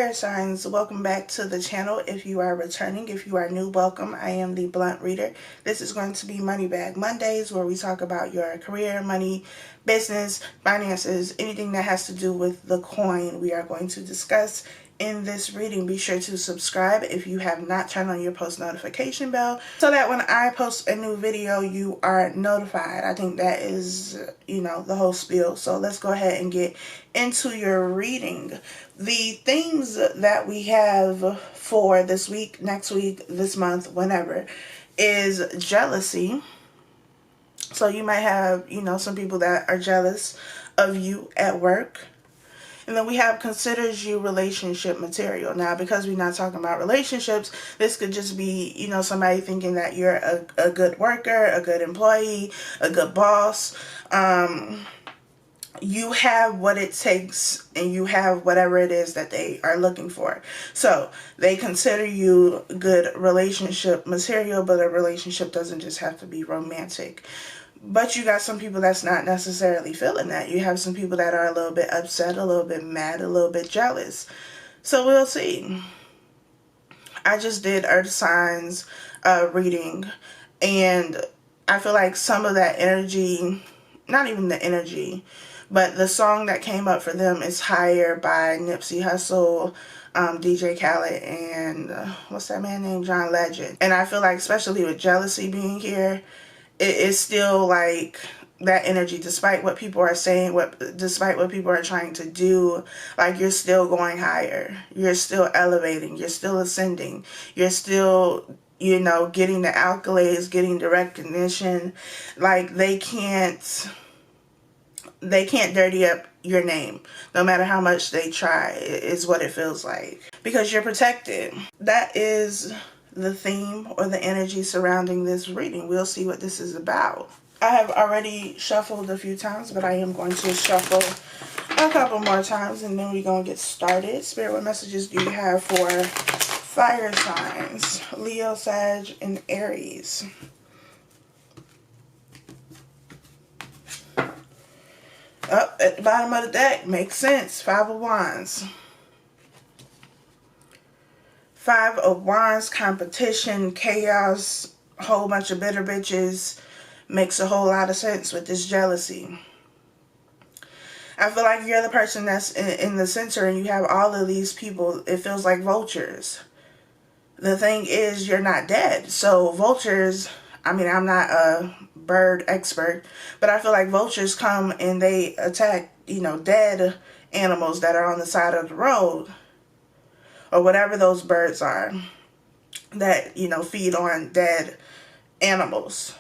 Fire signs, welcome back to the channel. If you are returning, if you are new, welcome. I am the Blunt Reader. This is going to be Money Bag Mondays, where we talk about your career, money, business, finances, anything that has to do with the coin we are going to discuss in this reading. Be sure to subscribe if you have not turned on your post notification bell so that when I post a new video you are notified. I think that is, the whole spiel. So let's go ahead and get into your reading. The themes that we have for this week, next week, this month, whenever, is jealousy. So you might have, some people that are jealous of you at work. And then we have considers you relationship material. Now, because we're not talking about relationships, this could just be, somebody thinking that you're a good worker, a good employee, a good boss. You have what it takes and you have whatever it is that they are looking for. So they consider you good relationship material, but a relationship doesn't just have to be romantic. But you got some people that's not necessarily feeling that. You have some people that are a little bit upset, a little bit mad, a little bit jealous. So we'll see. I just did Earth Signs reading, and I feel like some of that energy, not even the energy, but the song that came up for them is Higher by Nipsey Hussle, DJ Khaled, and what's that man named? John Legend. And I feel like, especially with jealousy being here, it is still like that energy, despite what people are saying, despite what people are trying to do, like you're still going higher. You're still elevating. You're still ascending. You're still, getting the accolades, getting the recognition. Like they can't dirty up your name, no matter how much they try, is what it feels like. Because you're protected. That is the theme or the energy surrounding this reading. We'll see what this is about. I have already shuffled a few times, but I am going to shuffle a couple more times and then we're going to get started. Spirit, what messages do you have for fire signs? Leo, Sag, and Aries. Up at the bottom of the deck, makes sense. Five of Wands. Five of Wands, competition, chaos, a whole bunch of bitter bitches. Makes a whole lot of sense with this jealousy. I feel like you're the person that's in the center and you have all of these people. It feels like vultures. The thing is, you're not dead. So vultures, I'm not a bird expert, but I feel like vultures come and they attack, dead animals that are on the side of the road. Or whatever those birds are that, feed on dead animals.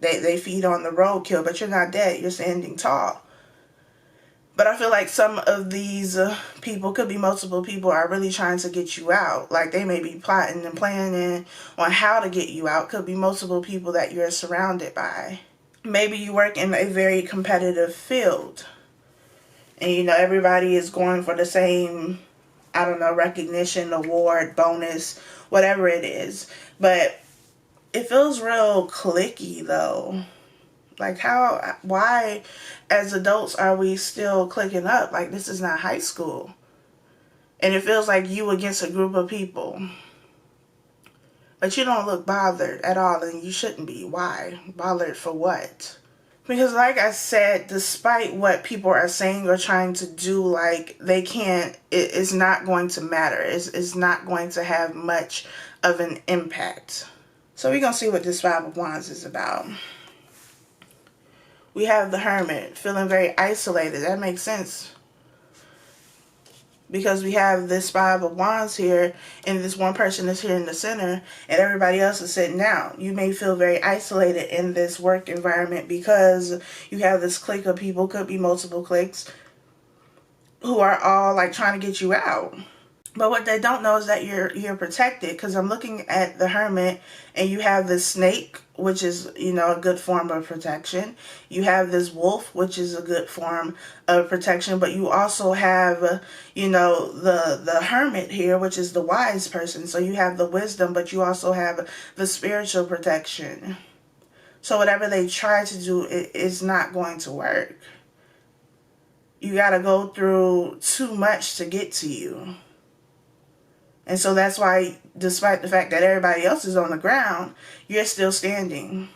They feed on the roadkill, but you're not dead. You're standing tall. But I feel like some of these people, could be multiple people, are really trying to get you out. Like they may be plotting and planning on how to get you out. Could be multiple people that you're surrounded by. Maybe you work in a very competitive field. And, everybody is going for the same, recognition, award, bonus, whatever it is. But it feels real cliquey though. Like why as adults are we still clicking up? Like this is not high school. And it feels like you against a group of people. But you don't look bothered at all, and you shouldn't be. Why? Bothered for what? Because like I said, despite what people are saying or trying to do, like they can't, it's not going to matter. It's not going to have much of an impact. So we're going to see what this Five of Wands is about. We have the Hermit, feeling very isolated. That makes sense. Because we have this Five of Wands here, and this one person is here in the center, and everybody else is sitting down. You may feel very isolated in this work environment because you have this clique of people, could be multiple cliques, who are all like trying to get you out. But what they don't know is that you're protected, because I'm looking at the Hermit and you have this snake, which is, a good form of protection. You have this wolf, which is a good form of protection. But you also have, the Hermit here, which is the wise person. So you have the wisdom, but you also have the spiritual protection. So whatever they try to do, it is not going to work. You got to go through too much to get to you. And so that's why, despite the fact that everybody else is on the ground, you're still standing.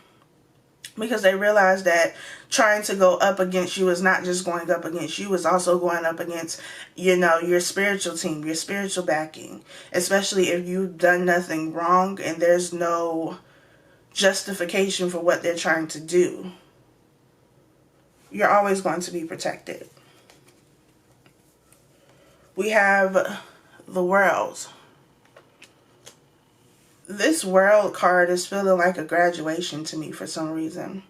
Because they realize that trying to go up against you is not just going up against you, it's also going up against, your spiritual team, your spiritual backing. Especially if you've done nothing wrong and there's no justification for what they're trying to do. You're always going to be protected. We have the World. This World card is feeling like a graduation to me for some reason.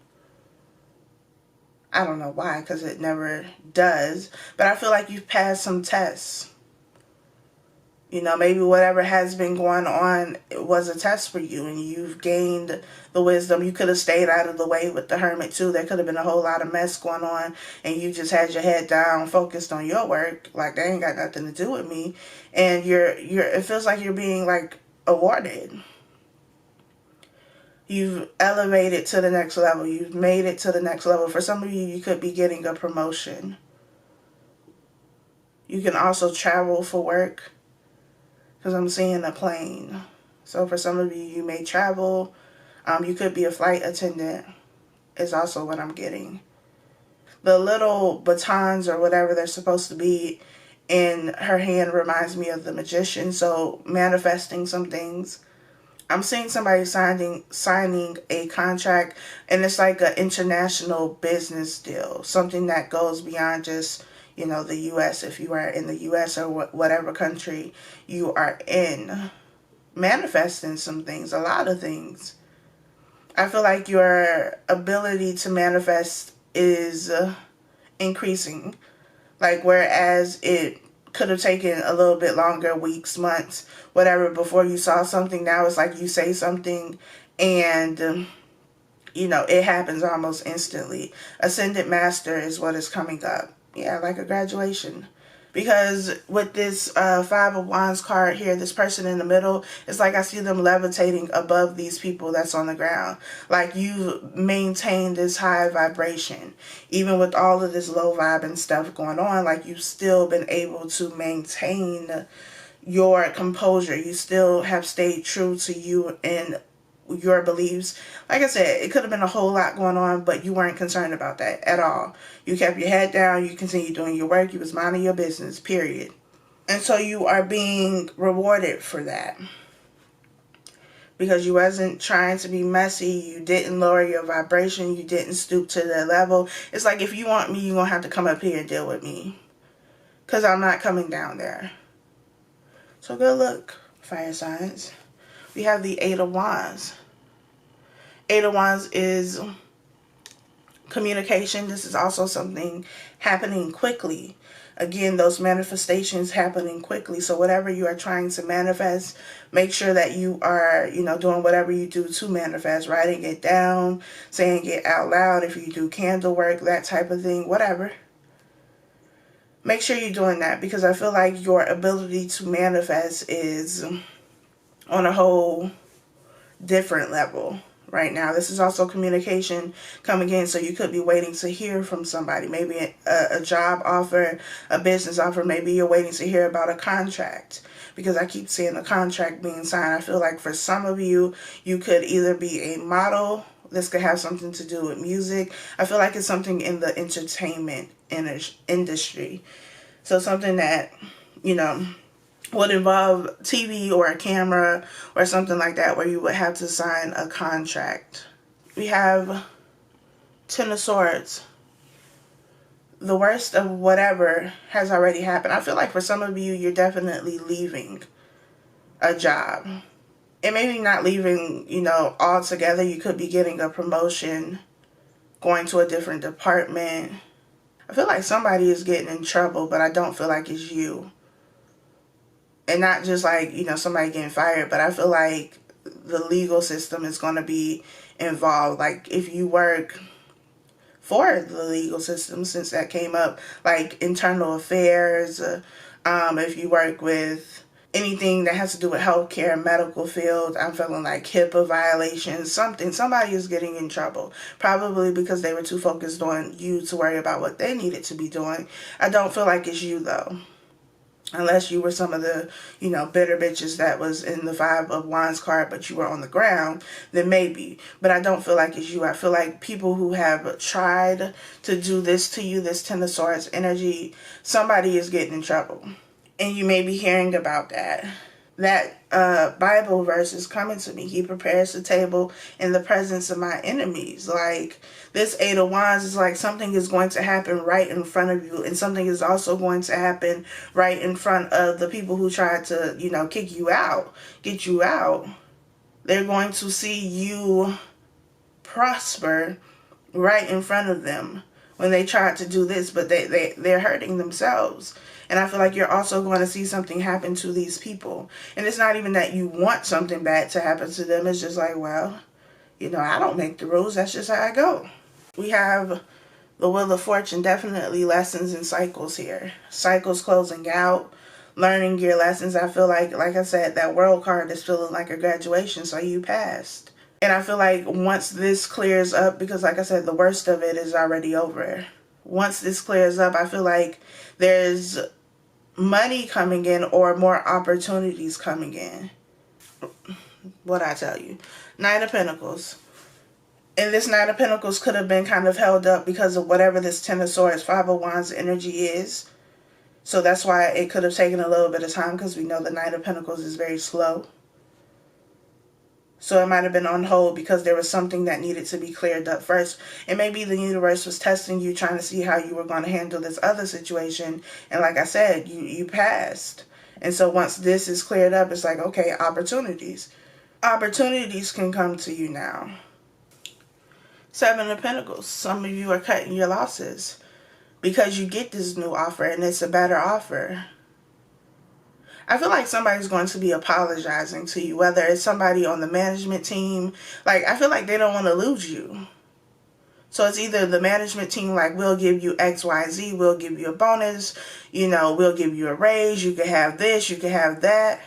I don't know why, because it never does. But I feel like you've passed some tests. Maybe whatever has been going on, it was a test for you, and you've gained the wisdom. You could have stayed out of the way with the Hermit too. There could have been a whole lot of mess going on, and you just had your head down, focused on your work. Like, they ain't got nothing to do with me. And it feels like you're being like awarded. You've elevated to the next level. You've made it to the next level. For some of you, you could be getting a promotion. You can also travel for work, because I'm seeing a plane. So for some of you, you may travel. You could be a flight attendant, is also what I'm getting. The little batons or whatever they're supposed to be in her hand reminds me of the Magician. So manifesting some things. I'm seeing somebody signing a contract, and it's like an international business deal. Something that goes beyond just, the U.S. If you are in the U.S. or whatever country you are in. Manifesting some things, a lot of things. I feel like your ability to manifest is increasing. Like, whereas it could have taken a little bit longer, weeks, months, whatever, before you saw something, now it's like you say something and it happens almost instantly. Ascended Master is what is coming up. Yeah, like a graduation. Because with this Five of Wands card here, this person in the middle, it's like I see them levitating above these people that's on the ground. Like, you maintain this high vibration. Even with all of this low vibe and stuff going on, like, you've still been able to maintain your composure. You still have stayed true to you and your beliefs. Like I said, it could have been a whole lot going on, but you weren't concerned about that at all. You kept your head down, you continued doing your work, you was minding your business, period. And so you are being rewarded for that. Because you wasn't trying to be messy, you didn't lower your vibration, you didn't stoop to their level. It's like, if you want me, you're going to have to come up here and deal with me. Because I'm not coming down there. So good luck, fire signs. We have the Eight of Wands. Eight of Wands is communication. This is also something happening quickly. Again, those manifestations happening quickly. So whatever you are trying to manifest, make sure that you are, doing whatever you do to manifest. Writing it down, saying it out loud. If you do candle work, that type of thing, whatever. Make sure you're doing that, because I feel like your ability to manifest is on a whole different level right now. This is also communication coming in, so you could be waiting to hear from somebody. Maybe a job offer, a business offer. Maybe you're waiting to hear about a contract, because I keep seeing a contract being signed. I feel like for some of you, you could either be a model. This could have something to do with music. I feel like it's something in the entertainment industry. So something that, would involve TV or a camera or something like that, where you would have to sign a contract. We have Ten of Swords. The worst of whatever has already happened. I feel like for some of you, you're definitely leaving a job. And maybe not leaving, altogether. You could be getting a promotion, going to a different department. I feel like somebody is getting in trouble, but I don't feel like it's you. And not just like, somebody getting fired, but I feel like the legal system is going to be involved. Like, if you work for the legal system, since that came up, like internal affairs, if you work with anything that has to do with healthcare, medical field, I'm feeling like HIPAA violations, somebody is getting in trouble. Probably because they were too focused on you to worry about what they needed to be doing. I don't feel like it's you, though. Unless you were some of the, bitter bitches that was in the Five of Wands card, but you were on the ground, then maybe. But I don't feel like it's you. I feel like people who have tried to do this to you, this Ten of Swords energy, somebody is getting in trouble. And you may be hearing about that. That Bible verse is coming to me. He prepares the table in the presence of my enemies. Like, this Eight of Wands is like something is going to happen right in front of you, and something is also going to happen right in front of the people who tried to, kick you out, get you out. They're going to see you prosper right in front of them when they tried to do this, but they're hurting themselves. And I feel like you're also going to see something happen to these people. And it's not even that you want something bad to happen to them. It's just like, well, I don't make the rules. That's just how I go. We have the Wheel of Fortune, definitely lessons and cycles here. Cycles closing out, learning your lessons. I feel like I said, that World card is feeling like a graduation, so you passed. And I feel like once this clears up, because like I said, the worst of it is already over. Once this clears up, I feel like there's money coming in or more opportunities coming in. What I tell you. Nine of Pentacles. And this Nine of Pentacles could have been kind of held up because of whatever this Ten of Swords, Five of Wands energy is. So that's why it could have taken a little bit of time, because we know the Nine of Pentacles is very slow. So it might have been on hold because there was something that needed to be cleared up first. And maybe the universe was testing you, trying to see how you were going to handle this other situation. And like I said, you passed. And so once this is cleared up, it's like, okay, opportunities. Opportunities can come to you now. Seven of Pentacles. Some of you are cutting your losses because you get this new offer and it's a better offer. I feel like somebody's going to be apologizing to you, whether it's somebody on the management team. Like, I feel like they don't want to lose you. So it's either the management team, like, we'll give you X, Y, Z, we'll give you a bonus, we'll give you a raise, you can have this, you can have that.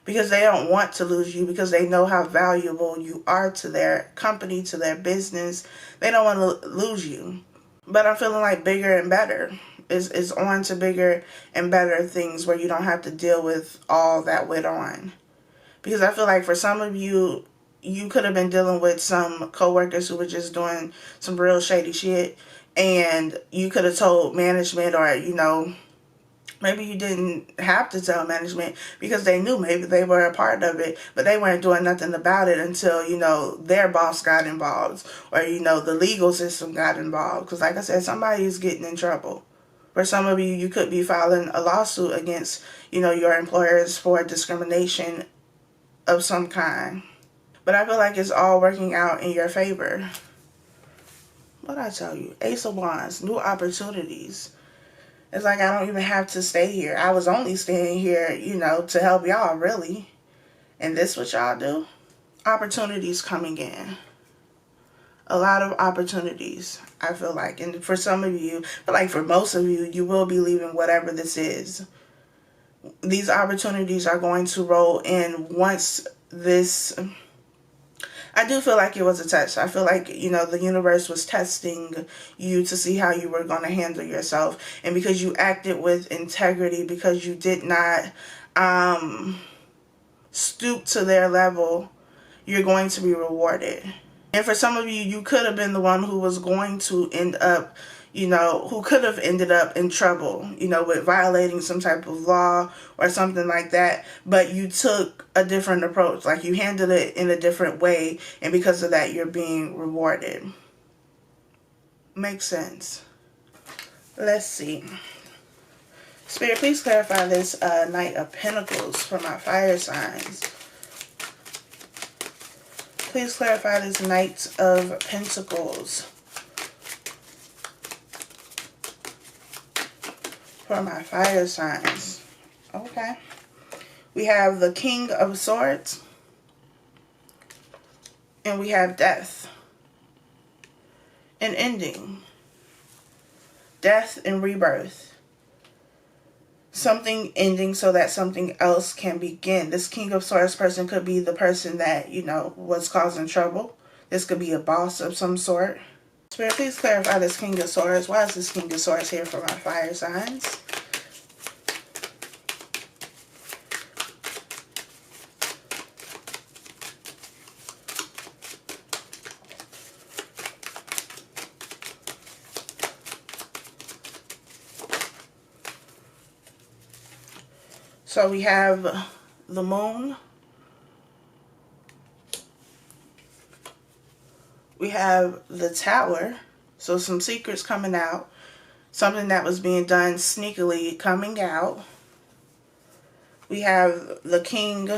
Because they don't want to lose you, because they know how valuable you are to their company, to their business. They don't want to lose you. But I'm feeling like bigger and better. Is on to bigger and better things where you don't have to deal with all that went on. Because I feel like for some of you, you could have been dealing with some coworkers who were just doing some real shady shit, and you could have told management, or maybe you didn't have to tell management because they knew maybe they were a part of it, but they weren't doing nothing about it until, their boss got involved, or, the legal system got involved. Because like I said, somebody is getting in trouble. For some of you, you could be filing a lawsuit against, your employers for discrimination of some kind. But I feel like it's all working out in your favor. What I tell you? Ace of Wands, new opportunities. It's like I don't even have to stay here. I was only staying here, to help y'all, really. And this what y'all do? Opportunities coming in. A lot of opportunities, I feel like. And for some of you, but like for most of you, you will be leaving whatever this is. These opportunities are going to roll in once this... I do feel like it was a test. I feel like, the universe was testing you to see how you were going to handle yourself. And because you acted with integrity, because you did not stoop to their level, you're going to be rewarded. And for some of you, you could have been the one who was going to end up, who could have ended up in trouble, with violating some type of law or something like that. But you took a different approach. Like, you handled it in a different way. And because of that, you're being rewarded. Makes sense. Let's see. Spirit, please clarify this Knight of Pentacles for my fire signs. Please clarify this Knight of Pentacles for my fire signs. Okay. We have the King of Swords. And we have death. An ending. Death and rebirth. Something ending so that something else can begin. This King of Swords person could be the person that, was causing trouble. This could be a boss of some sort. Spirit, please clarify this King of Swords. Why is this King of Swords here for my fire signs? So we have the moon. We have the tower. So some secrets coming out. Something that was being done sneakily coming out. We have the king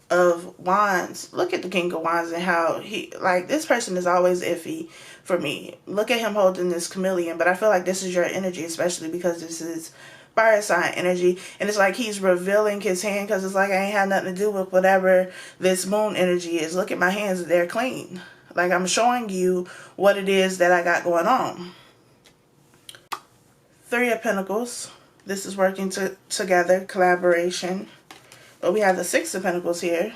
of wands. Look at the king of wands and how he, like, this person is always iffy for me. Look at him holding this chameleon, but I feel like this is your energy, especially because this is fire sign energy, and it's like he's revealing his hand, because it's like I ain't had nothing to do with whatever this moon energy is. Look at my hands, they're clean. Like, I'm showing you what it is that I got going on. Three of Pentacles. This is working together, collaboration. But we have the Six of Pentacles here.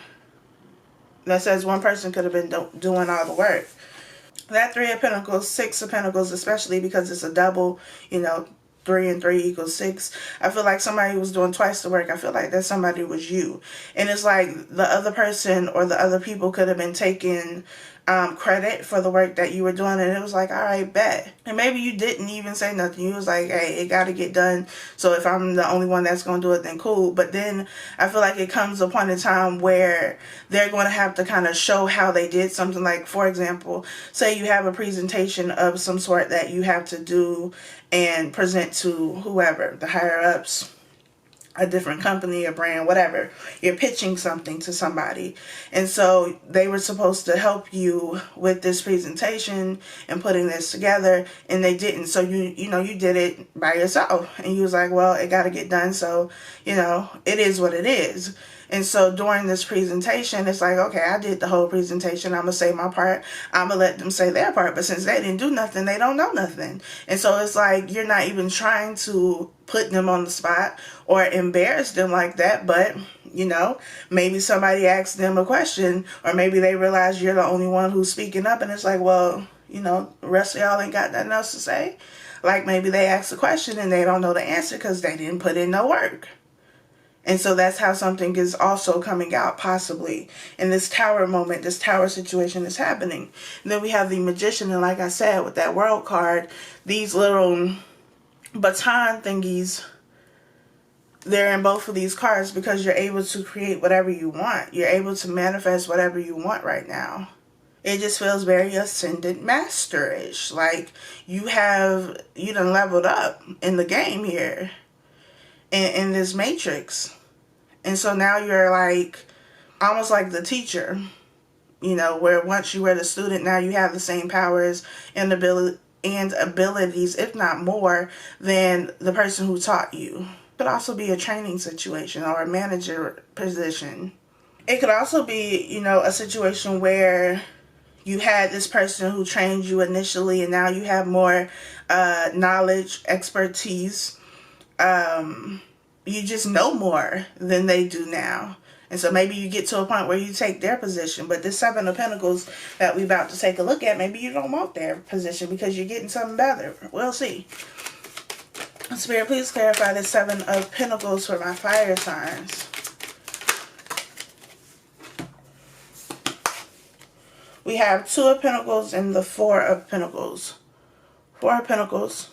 That says one person could have been doing all the work. That Three of Pentacles, Six of Pentacles, especially because it's a double, you know, 3 and 3 equals 6. I feel like somebody was doing twice the work. I feel like that somebody was you. And it's like the other person or the other people could have been taking credit for the work that you were doing, and it was like, all right, bet. And maybe you didn't even say nothing. You was like, hey, it got to get done, so if I'm the only one that's going to do it, then cool. But then I feel like it comes a point in time where they're going to have to kind of show how they did something. Like, for example, say you have a presentation of some sort that you have to do and present to whoever, the higher ups, a different company, a brand, whatever. You're pitching something to somebody. And so they were supposed to help you with this presentation and putting this together, and they didn't. So you know, you did it by yourself. And you was like, well, it got to get done. So, you know, it is what it is. And so during this presentation, it's like, okay, I did the whole presentation. I'm going to say my part. I'm going to let them say their part. But since they didn't do nothing, they don't know nothing. And so it's like you're not even trying to put them on the spot or embarrass them like that. But, you know, maybe somebody asked them a question, or maybe they realize you're the only one who's speaking up. And it's like, well, you know, the rest of y'all ain't got nothing else to say. Like, maybe they asked a question and they don't know the answer because they didn't put in no work. And so that's how something is also coming out, possibly. In this tower moment, this tower situation is happening. And then we have the magician, and like I said, with that world card, these little baton thingies, they're in both of these cards because you're able to create whatever you want. You're able to manifest whatever you want right now. It just feels very Ascendant Master-ish. Like you done leveled up in the game here, in this matrix. And so now you're like, almost like the teacher, you know, where once you were the student, now you have the same powers and abilities, if not more, than the person who taught you. It could also be a training situation or a manager position. It could also be, you know, a situation where you had this person who trained you initially, and now you have more knowledge, expertise. You just know more than they do now. And so maybe you get to a point where you take their position. But this Seven of Pentacles that we're about to take a look at, maybe you don't want their position because you're getting something better. We'll see. Spirit, please clarify the Seven of Pentacles for my fire signs. We have Two of Pentacles and the Four of Pentacles. Four of Pentacles.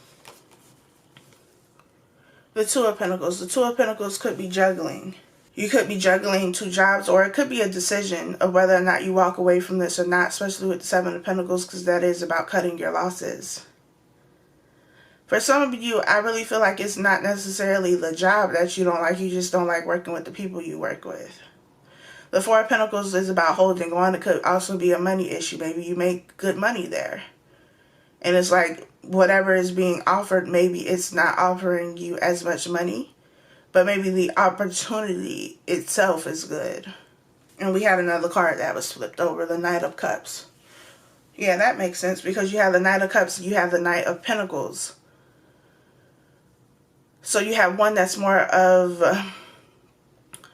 The Two of Pentacles. The Two of Pentacles could be juggling. You could be juggling two jobs, or it could be a decision of whether or not you walk away from this or not, especially with the Seven of Pentacles, because that is about cutting your losses. For some of you, I really feel like it's not necessarily the job that you don't like. You just don't like working with the people you work with. The Four of Pentacles is about holding on. It could also be a money issue. Maybe you make good money there. And it's like whatever is being offered, maybe it's not offering you as much money, but maybe the opportunity itself is good. And we had another card that was flipped over, the Knight of Cups. Yeah, that makes sense because you have the Knight of Cups, you have the Knight of Pentacles. So you have one that's more of,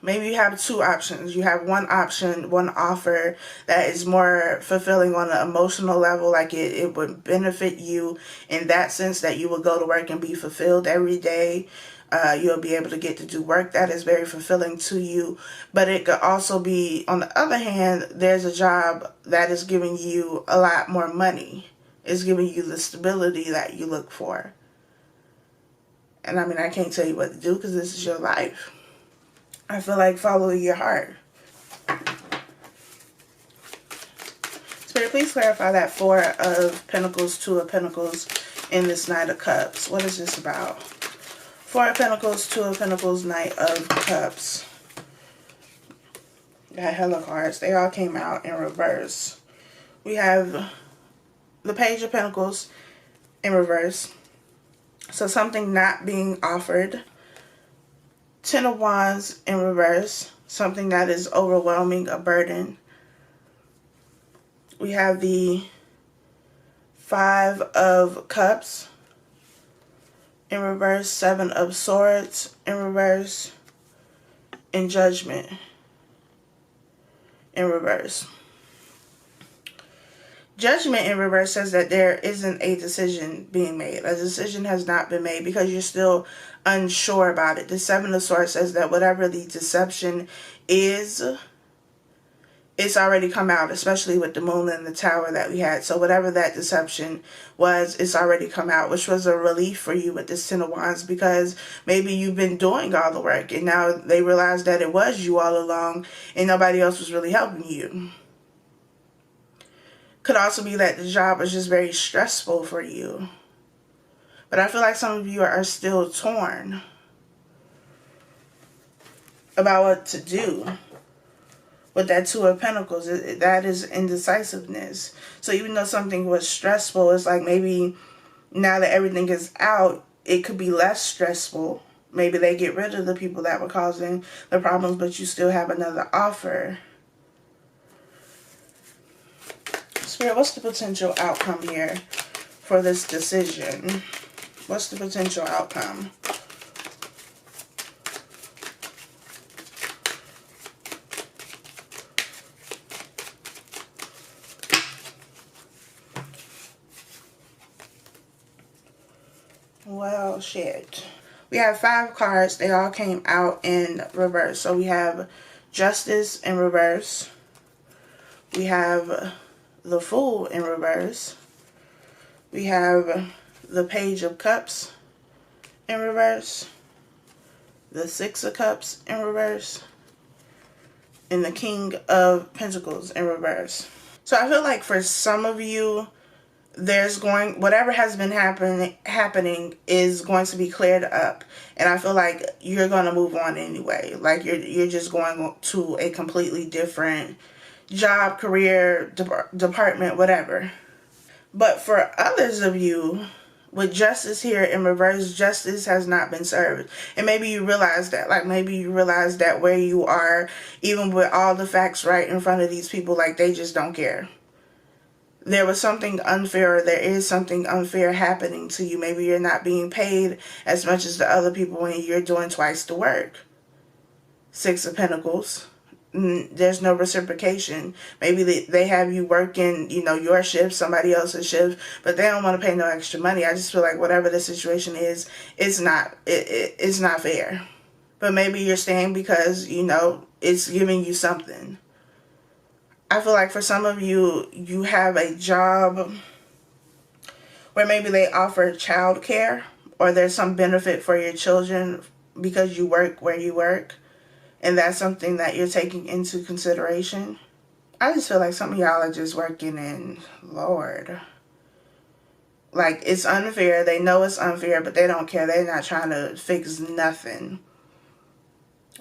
maybe you have two options. You have one option, one offer that is more fulfilling on an emotional level, like it would benefit you in that sense, that you will go to work and be fulfilled every day. You'll be able to get to do work that is very fulfilling to you. But it could also be, on the other hand, there's a job that is giving you a lot more money. It's giving you the stability that you look for. And I mean, I can't tell you what to do because this is your life. I feel like follow your heart. Spirit, please clarify that Four of Pentacles, Two of Pentacles in this Knight of Cups. What is this about? Four of Pentacles, Two of Pentacles, Knight of Cups. Got hella cards. They all came out in reverse. We have the Page of Pentacles in reverse. So something not being offered. Ten of Wands in reverse. Something that is overwhelming, a burden. We have the Five of Cups in reverse. Seven of Swords in reverse. And Judgment in reverse. Judgment in reverse says that there isn't a decision being made. A decision has not been made because you're still unsure about it. The Seven of Swords says that whatever the deception is, it's already come out, especially with the moon and the tower that we had. So whatever that deception was, it's already come out, which was a relief for you with this Ten of Wands, because maybe you've been doing all the work and now they realize that it was you all along and nobody else was really helping you. Could also be that the job was just very stressful for you. But I feel like some of you are still torn about what to do with that Two of Pentacles. That is indecisiveness. So even though something was stressful, it's like maybe now that everything is out, it could be less stressful. Maybe they get rid of the people that were causing the problems, but you still have another offer. Spirit, what's the potential outcome here for this decision? What's the potential outcome? Well, shit. We have 5 cards. They all came out in reverse. So we have Justice in reverse. We have the Fool in reverse. We have the Page of Cups in reverse. The Six of Cups in reverse. And the King of Pentacles in reverse. So I feel like for some of you, whatever has been happening is going to be cleared up, and I feel like you're going to move on anyway. Like you're just going to a completely different job, career, department, whatever. But for others of you, with Justice here in reverse, justice has not been served. And maybe you realize that. Like maybe you realize that where you are, even with all the facts right in front of these people, like they just don't care. There was something unfair, or there is something unfair happening to you. Maybe you're not being paid as much as the other people when you're doing twice the work. Six of Pentacles. There's no reciprocation. Maybe they have you working, your shift, somebody else's shift, but they don't want to pay no extra money. I just feel like whatever the situation is, it's not fair. But maybe you're staying because, it's giving you something. I feel like for some of you, you have a job where maybe they offer childcare, or there's some benefit for your children because you work where you work, and that's something that you're taking into consideration. I just feel like some of y'all are just working in, Lord. Like, it's unfair. They know it's unfair, but they don't care. They're not trying to fix nothing.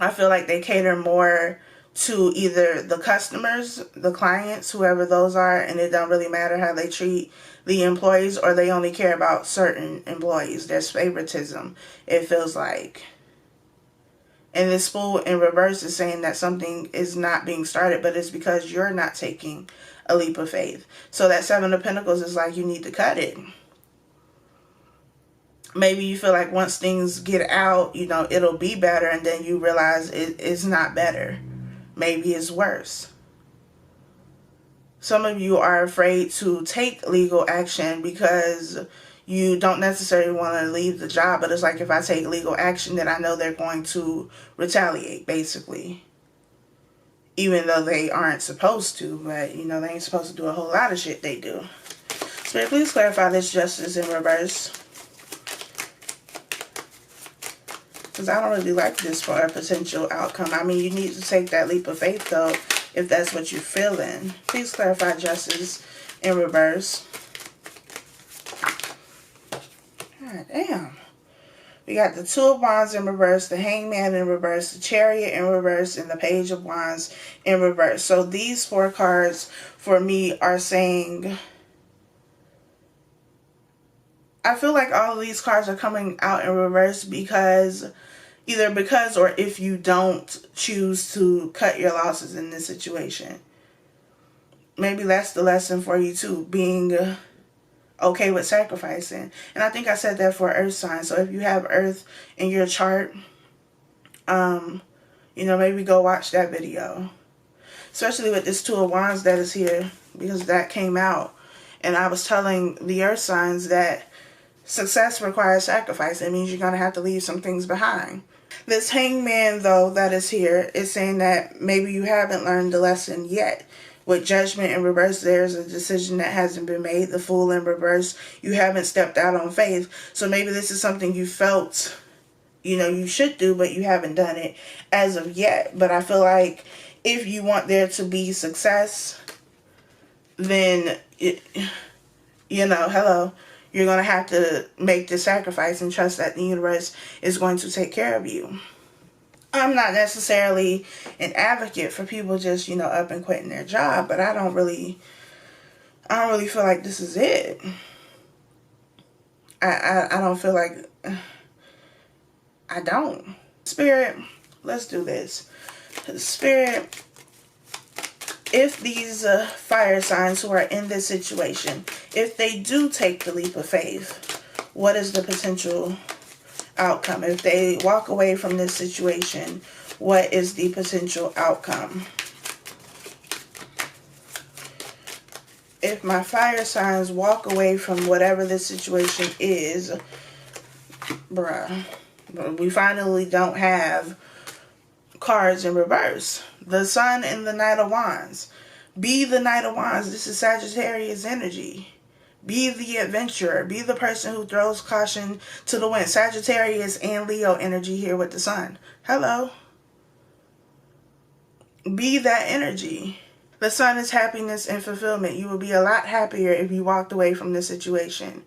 I feel like they cater more to either the customers, the clients, whoever those are, and it don't really matter how they treat the employees, or they only care about certain employees. There's favoritism, it feels like. And this Fool in reverse is saying that something is not being started, but it's because you're not taking a leap of faith. So that Seven of Pentacles is like, you need to cut it. Maybe you feel like once things get out, it'll be better, and then you realize it's not better. Maybe it's worse. Some of you are afraid to take legal action because you don't necessarily want to leave the job, but it's like, if I take legal action, then I know they're going to retaliate, basically. Even though they aren't supposed to, but, they ain't supposed to do a whole lot of shit they do. Spirit, please clarify this Justice in reverse. because I don't really like this for a potential outcome. I mean, you need to take that leap of faith, though, if that's what you're feeling. Please clarify justice in reverse. God damn. We got the Two of Wands in reverse, the Hangman in reverse, the Chariot in reverse, and the Page of Wands in reverse. So these 4 cards for me are saying, I feel like all of these cards are coming out in reverse because, either because or if you don't choose to cut your losses in this situation. Maybe that's the lesson for you too, being okay with sacrificing. And I think I said that for earth signs. So if you have earth in your chart, you know, maybe go watch that video. Especially with this Two of Wands that is here, because that came out. And I was telling the earth signs that success requires sacrifice. It means you're going to have to leave some things behind. This Hangman, though, that is here is saying that maybe you haven't learned the lesson yet. With Judgment in reverse, there's a decision that hasn't been made. The Fool in reverse, you haven't stepped out on faith. So maybe this is something you felt, you know, you should do, but you haven't done it as of yet. But I feel like if you want there to be success, then, you know, hello, you're going to have to make the sacrifice and trust that the universe is going to take care of you. I'm not necessarily an advocate for people just, you know, up and quitting their job, but I don't really feel like this is it. I don't feel like, I don't. Spirit, let's do this. Spirit, if these fire signs who are in this situation, if they do take the leap of faith, what is the potential outcome? If they walk away from this situation, what is the potential outcome? If my fire signs walk away from whatever this situation is, bruh, we finally don't have cards in reverse. The Sun and the Knight of Wands. Be the Knight of Wands. This is Sagittarius energy. Be the adventurer. Be the person who throws caution to the wind. Sagittarius and Leo energy here with the Sun. Hello. Be that energy. The Sun is happiness and fulfillment. You will be a lot happier if you walked away from this situation.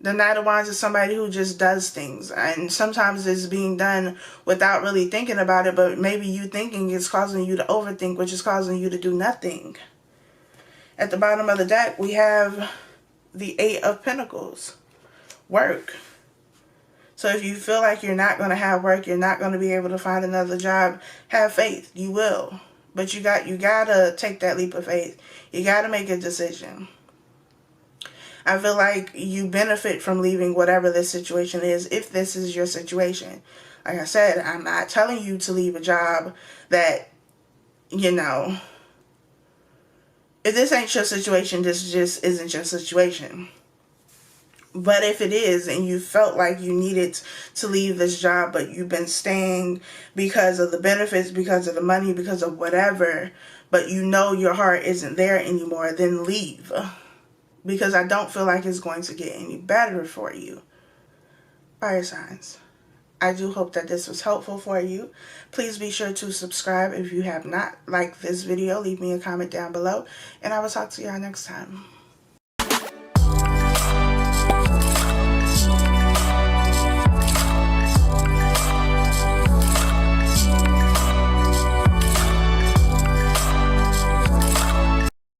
The Knight of Wands is somebody who just does things. And sometimes it's being done without really thinking about it. But maybe you thinking is causing you to overthink, which is causing you to do nothing. At the bottom of the deck, we have the 8 of Pentacles. Work. So if you feel like you're not going to have work, you're not going to be able to find another job, have faith. You will. But you got to take that leap of faith. You got to make a decision. I feel like you benefit from leaving whatever this situation is, if this is your situation. Like I said, I'm not telling you to leave a job that, you know, if this ain't your situation, this just isn't your situation. But if it is, and you felt like you needed to leave this job, but you've been staying because of the benefits, because of the money, because of whatever, but you know your heart isn't there anymore, then leave. Because I don't feel like it's going to get any better for you. Fire signs. I do hope that this was helpful for you. Please be sure to subscribe if you have not liked this video. Leave me a comment down below. And I will talk to y'all next time.